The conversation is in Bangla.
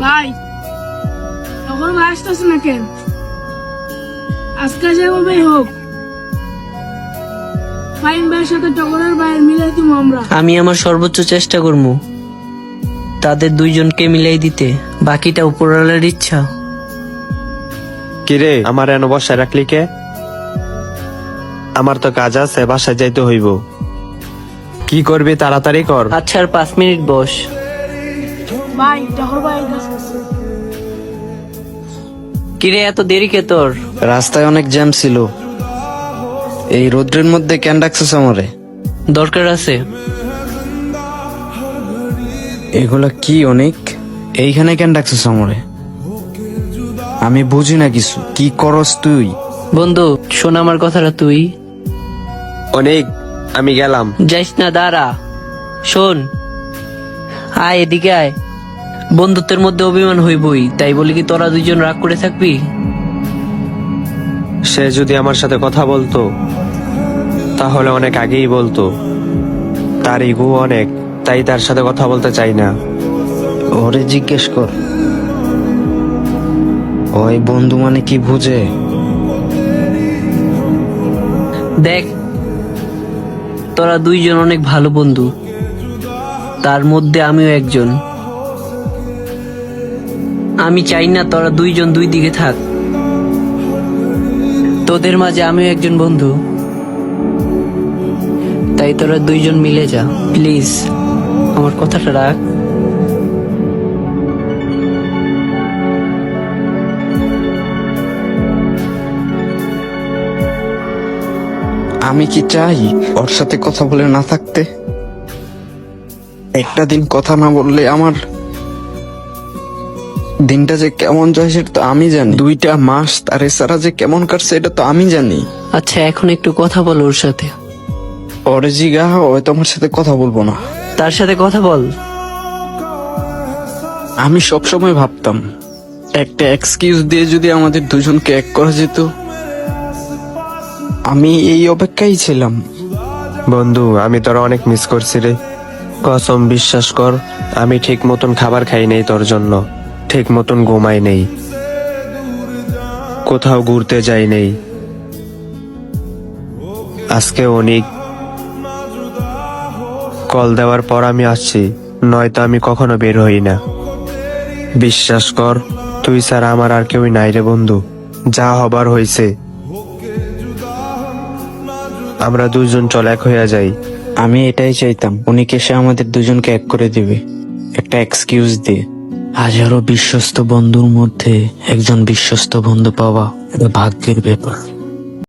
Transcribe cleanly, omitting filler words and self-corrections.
ভাই তখন ভাই আসতেছে না কেন? আজকে যেভাবেই হোক ফাইন ভাইয়ের সাথে টগরের ভাইয়ের মিলাই দিব আমরা। আমি আমার সর্বোচ্চ চেষ্টা করবো তাদের দুইজনকে মিলাই দিতে, বাকিটা উপরওয়ালার ইচ্ছা। কিরে আমার এনে বসায় রাখলি কে? আমার তো কাজ আছে, বাসায় যাইতে হইব। কি করবি তাড়াতাড়ি কর। আচ্ছা আর 5 মিনিট বস। ভাই টগর ভাইয়ের কাছে আছে। কিরে এত দেরি কে তোর? রাস্তায় অনেক জ্যাম ছিল। এই রোদ্রের মধ্যে কেন ডাকছিস আমারে? দরকার আছে। এগুলা কি অনেক? এইখানে কেন ডাকছিস আমারে? আমি বুঝি না কিছু। কি করস তুই? বন্ধু শোন আমার কথাটা তুই। অনেক, আমি গেলাম। যাইস না, দাঁড়া। শোন, আয় এদিকে আয়। বন্ধুত্বের মধ্যে অভিমান হইবই, তাই বলি কি তোরা দুইজন রাগ করে থাকবি? সে যদি আমার সাথে কথা বলতো তাহলে অনেক আগেই বলতো। তার ইগো অনেক, তাই তার সাথে কথা বলতে চাই না। ওরে জিজ্ঞেস কর, ওই বন্ধু মানে কি বুঝে? দেখ, তোরা দুইজন অনেক ভালো বন্ধু, তার মধ্যে আমিও একজন। আমি চাই না তোরা দুইজন দুই দিকে থাক। তোদের মাঝে আমিও একজন বন্ধু, তাই তোরা দুইজন মিলে যা প্লিজ। আমার কথাটা রাখ। আমি কি চাই ওর সাথে কথা বলে না থাকতে? একটা দিন কথা না বললে আমার দিনটা যে কেমন যায় সেটা তো আমি জানি। 2টা মাস তারে সারা যে কেমন কাটছে এটা তো আমি জানি। আচ্ছা এখন একটু কথা বল ওর সাথে। ওরে জিগা ওই তোমার সাথে কথা বলবো না। তার সাথে কথা বল। আমি সবসময় ভাবতাম একটা এক্সকিউজ দিয়ে যদি আমাদের দুজনকে এক করা যেত। আমি এই অপেক্ষায় ছিলাম। বন্ধু আমি তোর অনেক মিস করছি রে। কসম বিশ্বাস কর, আমি ঠিক মতন খাবার খাই নেই তোর জন্য, ঠিক মতন ঘুমাই নেই, কোথাও ঘুরতে যাই নেই। আজকে অনেক কল দেওয়ার পর আমি আসছি, নয়তো আমি কখনো বের হই না। বিশ্বাস কর, তুই ছাড়া আমার আর কেউই নাই রে বন্ধু। যা হবার হইছে, আমরা দুজন চল এক হইয়া যাই। আমি এটাই চাইতাম, উনি এসে আমাদের দুজনকে এক করে দিবে একটা এক্সকিউজ দিয়ে। হাজারো বিশ্বস্ত বন্ধুর মধ্যে একজন বিশ্বস্ত বন্ধু পাওয়া এটা ভাগ্যের ব্যাপার।